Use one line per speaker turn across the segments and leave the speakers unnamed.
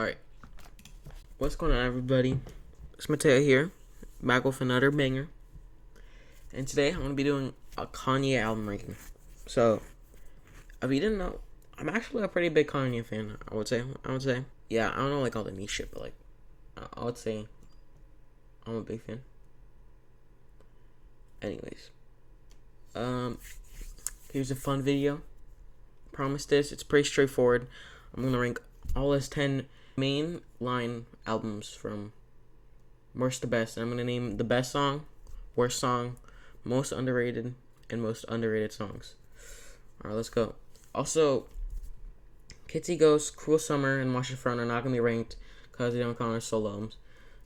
Alright, what's going on, everybody? It's Mateo here, back with another banger. And today I'm going to be doing a Kanye album ranking. So, if you didn't know, I'm actually a pretty big Kanye fan, I would say. Yeah, I don't know like all the niche shit, but like, I would say I'm a big fan. Anyways, here's a fun video. Promise this, it's pretty straightforward. I'm going to rank all his 10 main line albums from worst to best. And I'm going to name the best song, worst song, most underrated, and most underrated songs. Alright, let's go. Also, Kitsy Ghost, Cruel Summer, and Watch the Front are not going to be ranked because they don't count as solo albums.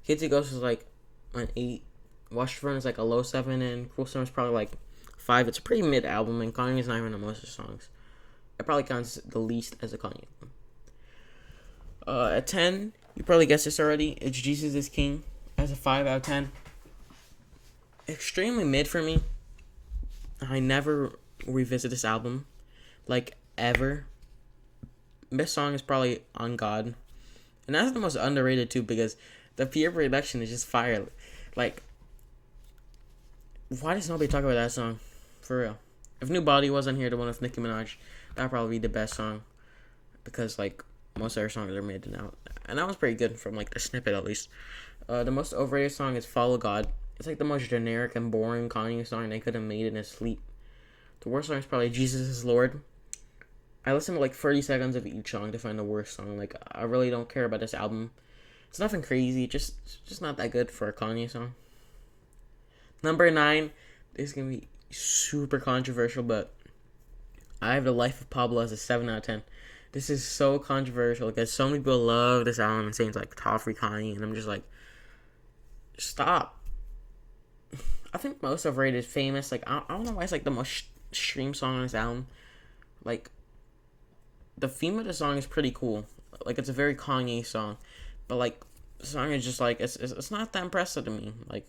Kitsy Ghost is like an 8. Watch the Front is like a low 7, and Cruel Summer is probably like 5. It's a pretty mid album, and Kanye's not even on most of the songs. It probably counts the least as a Kanye album. At 10, you probably guessed this already. It's Jesus is King as a 5 out of 10. Extremely mid for me. I never revisit this album, like, ever. Best song is probably On God. And that's the most underrated, too, because the pure production is just fire. Like, why does nobody talk about that song? For real. If New Body wasn't here, the one with Nicki Minaj, that'd probably be the best song. Because, like, most of their songs are mid now. And that was pretty good from, like, the snippet, at least. The most overrated song is Follow God. It's, like, the most generic and boring Kanye song they could have made in his sleep. The worst song is probably Jesus is Lord. I listened to, like, 30 seconds of each song to find the worst song. Like, I really don't care about this album. It's nothing crazy. Just not that good for a Kanye song. Number 9. This is going to be super controversial, but I have The Life of Pablo as a 7 out of 10. This is so controversial because so many people love this album and saying it's like top free Kanye, and I'm just like, stop. I think most overrated is Famous. Like, I don't know why it's like the most streamed song on this album. Like, the theme of the song is pretty cool. Like, it's a very Kanye song, but like the song is just like it's not that impressive to me. Like,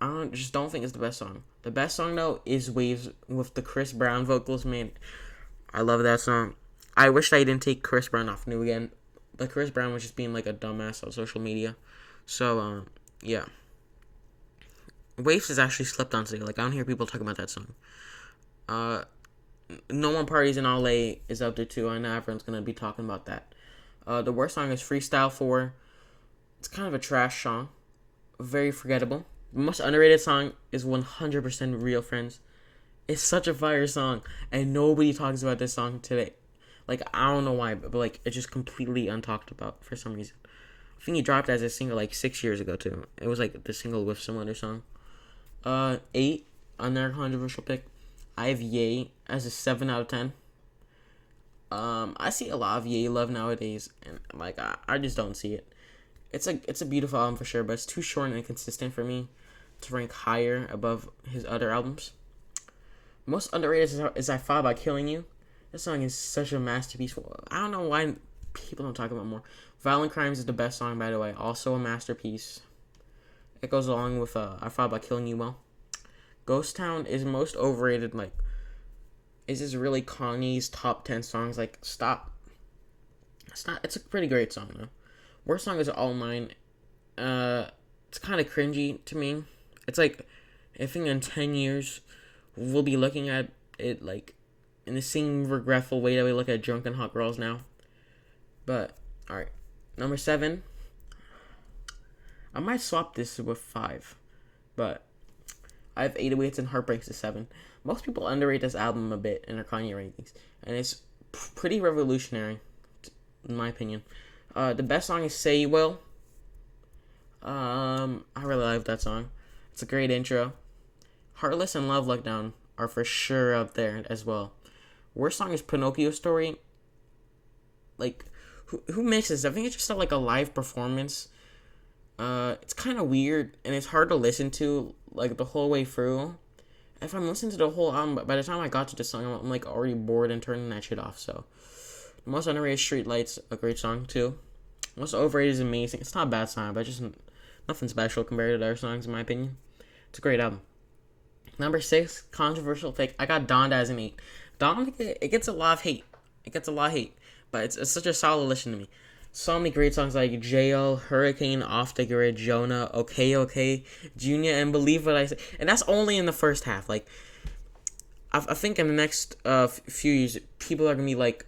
I just don't think it's the best song. The best song though is Waves with the Chris Brown vocals. Man, I love that song. I wish I didn't take Chris Brown off New Again, but Chris Brown was just being like a dumbass on social media. So, yeah. Waves is actually slept on today. Like, I don't hear people talking about that song. No One Parties in LA is up there too. I know everyone's going to be talking about that. The worst song is Freestyle 4. It's kind of a trash song. Very forgettable. The most underrated song is 100% Real Friends. It's such a fire song, and nobody talks about this song today. Like, I don't know why, but like, it's just completely untalked about for some reason. I think he dropped as a single like 6 years ago too. It was like the single with some other song. 8, another controversial pick. I have Ye as a 7 out of 10. I see a lot of Ye love nowadays, and like, I just don't see it. It's a beautiful album for sure, but it's too short and inconsistent for me to rank higher above his other albums. Most underrated is I Thought About Killing You. This song is such a masterpiece. I don't know why people don't talk about it more. Violent Crimes is the best song, by the way. Also a masterpiece. It goes along with I Thought About Killing You well. Ghost Town is most overrated. Like, is this really Kanye's top 10 songs? Like, stop. It's not. It's a pretty great song, though. Worst song is All Mine. It's kind of cringy to me. It's like, I think in 10 years, we'll be looking at it like in the same regretful way that we look at Drunken Hot Girls now. But, alright. Number 7. I might swap this with 5. But I have 808s and Heartbreaks to 7. Most people underrate this album a bit in their Kanye rankings. And it's pretty revolutionary, in my opinion. The best song is Say You Will. I really love that song. It's a great intro. Heartless and Love Lockdown are for sure up there as well. Worst song is Pinocchio Story. Like, who makes this? I think it's just like a live performance. It's kind of weird and it's hard to listen to like the whole way through. If I'm listening to the whole album, by the time I got to this song, I'm like already bored and turning that shit off. So, most underrated, Street Lights, a great song too. Most overrated is Amazing. It's not a bad song, but just nothing special compared to their songs in my opinion. It's a great album. Number 6, controversial pick. I got Donda as an 8. Donda, it gets a lot of hate. But it's such a solid listen to me. So many great songs like Jail, Hurricane, Off the Grid, Jonah, Okay Okay, Junior, and Believe What I Say. And that's only in the first half. Like, I think in the next few years, people are going to be like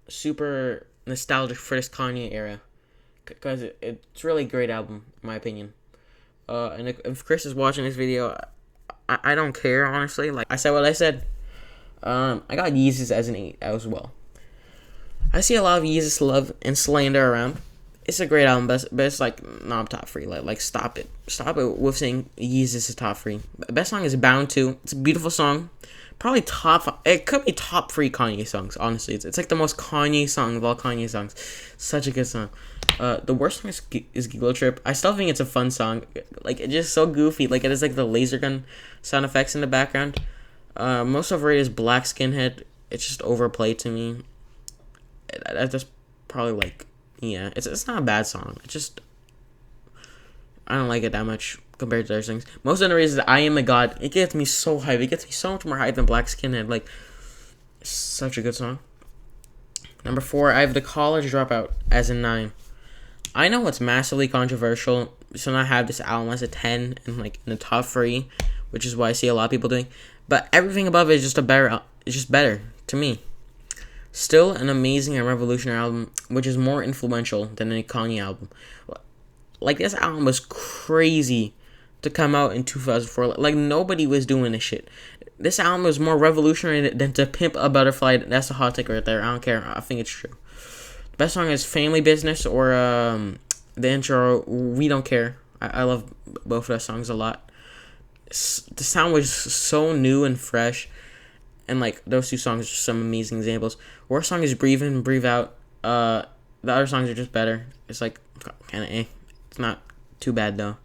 super nostalgic for this Kanye era. Because it's really a great album, in my opinion. And if Chris is watching this video, I don't care, honestly. Like, I said what I said. I got Yeezus as an 8 as well. I see a lot of Yeezus love and slander around. It's a great album, but it's like not top 3. Like stop it with saying Yeezus is top 3. Best song is Bound To. It's a beautiful song. Probably top. It could be top 3 Kanye songs. Honestly, it's like the most Kanye song of all Kanye songs. Such a good song. The worst song is Gigolo Trip. I still think it's a fun song. Like, it's just so goofy. Like, it has like the laser gun sound effects in the background. Most overrated is Black Skinhead. It's just overplayed to me. That's just probably like, yeah, it's not a bad song. It's just, I don't like it that much compared to other things. Most of the reasons I Am a God, it gets me so hype. It gets me so much more hype than Black Skinhead. Like, such a good song. Number 4, I have The College Dropout as a 9. I know it's massively controversial, so I have this album as a 10 and like in the top 3, which is what I see a lot of people doing. But everything above it is just it's just better to me. Still an amazing and revolutionary album, which is more influential than any Kanye album. Like, this album was crazy to come out in 2004. Like, nobody was doing this shit. This album was more revolutionary than To Pimp a Butterfly. That's a hot take right there. I don't care. I think it's true. The best song is Family Business or the intro, We Don't Care. I love both of those songs a lot. The sound was so new and fresh. And, like, those 2 songs are some amazing examples. Worst song is Breathe In, Breathe Out. The other songs are just better. It's, like, kind of It's not too bad, though.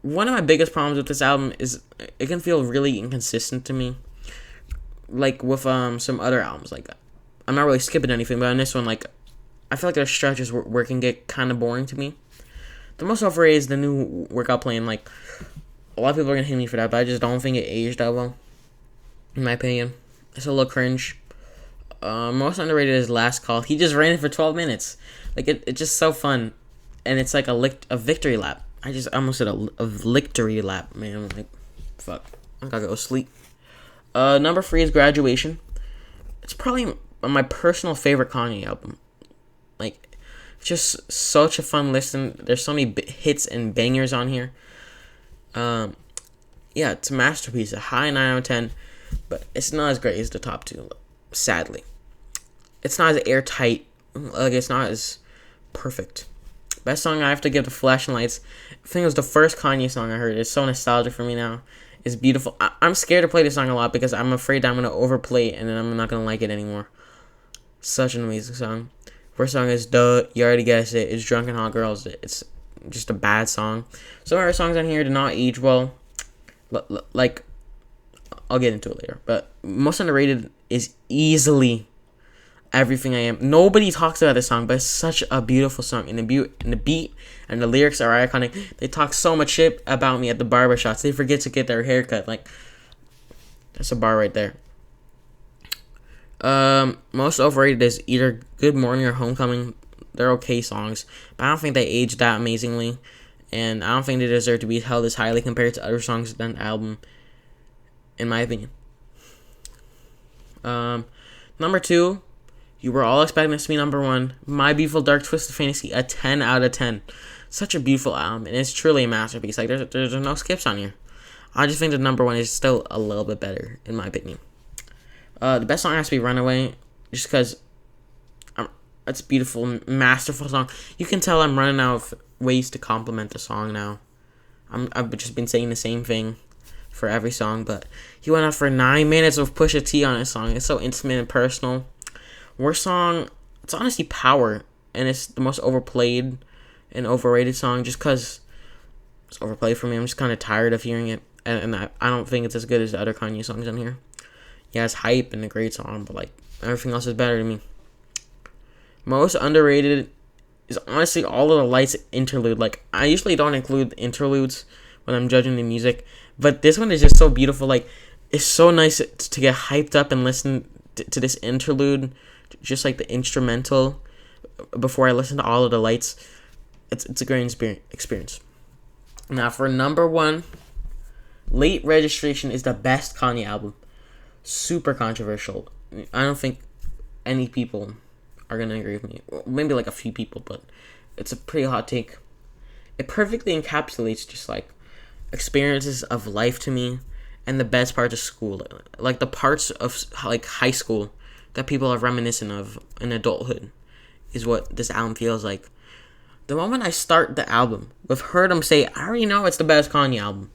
One of my biggest problems with this album is it can feel really inconsistent to me. Like, with some other albums. Like, I'm not really skipping anything, but on this one, like, I feel like there's stretches where it can get kind of boring to me. The most overrated is the new Workout Plan. Like, a lot of people are going to hate me for that, but I just don't think it aged that well. In my opinion, it's a little cringe. Most underrated is Last Call. He just ran it for 12 minutes. Like, it's just so fun. And it's like a victory lap. I almost said a victory lap, man. Like, fuck. I gotta go sleep. Number 3 is Graduation. It's probably my personal favorite Kanye album. Like, it's just such a fun listen. There's so many hits and bangers on here. Yeah, it's a masterpiece. A high 9 out of 10. But it's not as great as the top 2, sadly. It's not as airtight. Like, it's not as perfect. Best song, I have to give to Flashing Lights. I think it was the first Kanye song I heard. It's so nostalgic for me now. It's beautiful. I'm scared to play this song a lot because I'm afraid I'm going to overplay it and then I'm not going to like it anymore. Such an amazing song. First song is Duh, you already guessed it. It's Drunken Hot Girls. It's just a bad song. Some of our songs on here did not age well. Like, I'll get into it later. But most underrated is easily Everything I Am. Nobody talks about this song, but it's such a beautiful song. And the beat and the lyrics are iconic. They talk so much shit about me at the barbershops. They forget to get their hair cut. Like, that's a bar right there. Most overrated is either Good Morning or Homecoming. They're okay songs, but I don't think they aged that amazingly. And I don't think they deserve to be held as highly compared to other songs on the album, in my opinion. Number 2, you were all expecting this to be number 1. My Beautiful Dark Twisted Fantasy, a 10 out of 10. Such a beautiful album, and it's truly a masterpiece. Like, there's no skips on here. I just think the number 1 is still a little bit better, in my opinion. The best song has to be Runaway, just because it's a beautiful, masterful song. You can tell I'm running out of ways to compliment the song now. I've just been saying the same thing for every song, but he went out for 9 minutes with Pusha T on his song. It's so intimate and personal. Worst song, it's honestly Power, and it's the most overplayed and overrated song just because it's overplayed for me. I'm just kind of tired of hearing it, and I don't think it's as good as the other Kanye songs on here. Yeah, it's hype and a great song, but like everything else is better to me. Most underrated is honestly All of the Lights interlude. Like, I usually don't include interludes when I'm judging the music, but this one is just so beautiful. Like, it's so nice to get hyped up and listen to this interlude, just like the instrumental. before I listen to all of the lights. It's a great experience. Now for number one, Late Registration is the best Kanye album. Super controversial. I don't think any people are gonna agree with me. Maybe like a few people, but it's a pretty hot take. It perfectly encapsulates just like experiences of life to me, and the best parts of school, like the parts of like high school that people are reminiscent of in adulthood, is what this album feels like. The moment I start the album with heard them say, I already know it's the best Kanye album.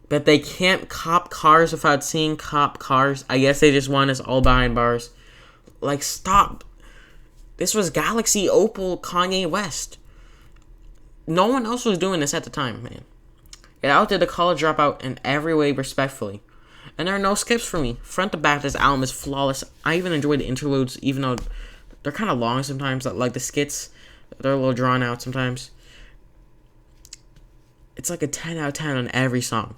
But they can't cop cars without seeing cop cars. I guess they just want us all behind bars. Like, stop. This was Galaxy Opal Kanye West. No one else was doing this at the time, man. It outdid the College Dropout in every way respectfully. And there are no skips for me. Front to back, this album is flawless. I even enjoy the interludes, even though they're kind of long sometimes. Like the skits, they're a little drawn out sometimes. It's like a 10 out of 10 on every song.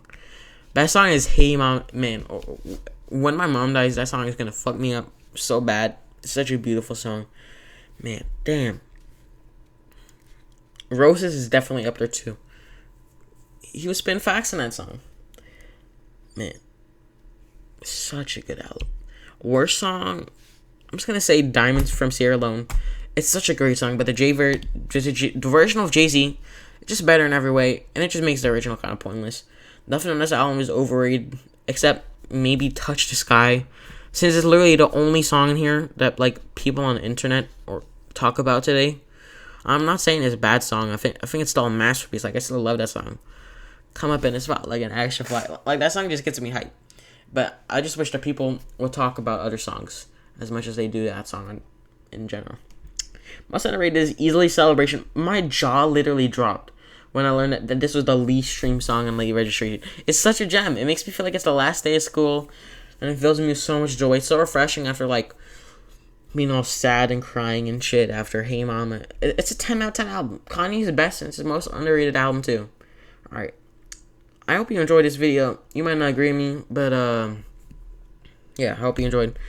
Best song is Hey Mom. Man, when my mom dies, that song is going to fuck me up so bad. It's such a beautiful song. Man, damn. Roses is definitely up there too. He was spitting facts in that song. Man, such a good album. Worst song, I'm just gonna say Diamonds from Sierra Leone. It's such a great song, but the version of Jay-Z, it's just better in every way, and it just makes the original kind of pointless. Nothing on this album is overrated, except maybe Touch the Sky, since it's literally the only song in here that like people on the internet or talk about today. I'm not saying it's a bad song. I think it's still a masterpiece. Like, I still love that song. Come Up in a Spot like an extra flight. Like, that song just gets me hyped. But I just wish that people would talk about other songs as much as they do that song in general. Most underrated is Easily Celebration. My jaw literally dropped when I learned that this was the least streamed song on Late Registration. It's such a gem. It makes me feel like it's the last day of school, and it fills me with so much joy. It's so refreshing after like being all sad and crying and shit after Hey Mama. It's a 10 out of 10 album. Kanye's the best, and it's his most underrated album too. Alright. I hope you enjoyed this video. You might not agree with me, but yeah, I hope you enjoyed.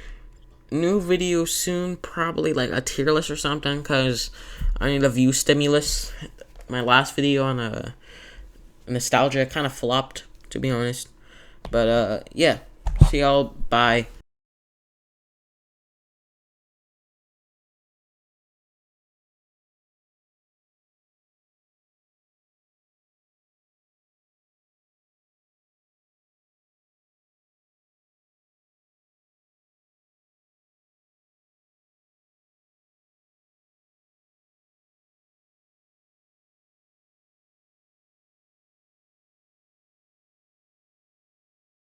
New video soon, probably like a tier list or something, because I need a view stimulus. My last video on nostalgia kind of flopped, to be honest. But yeah, see y'all, bye.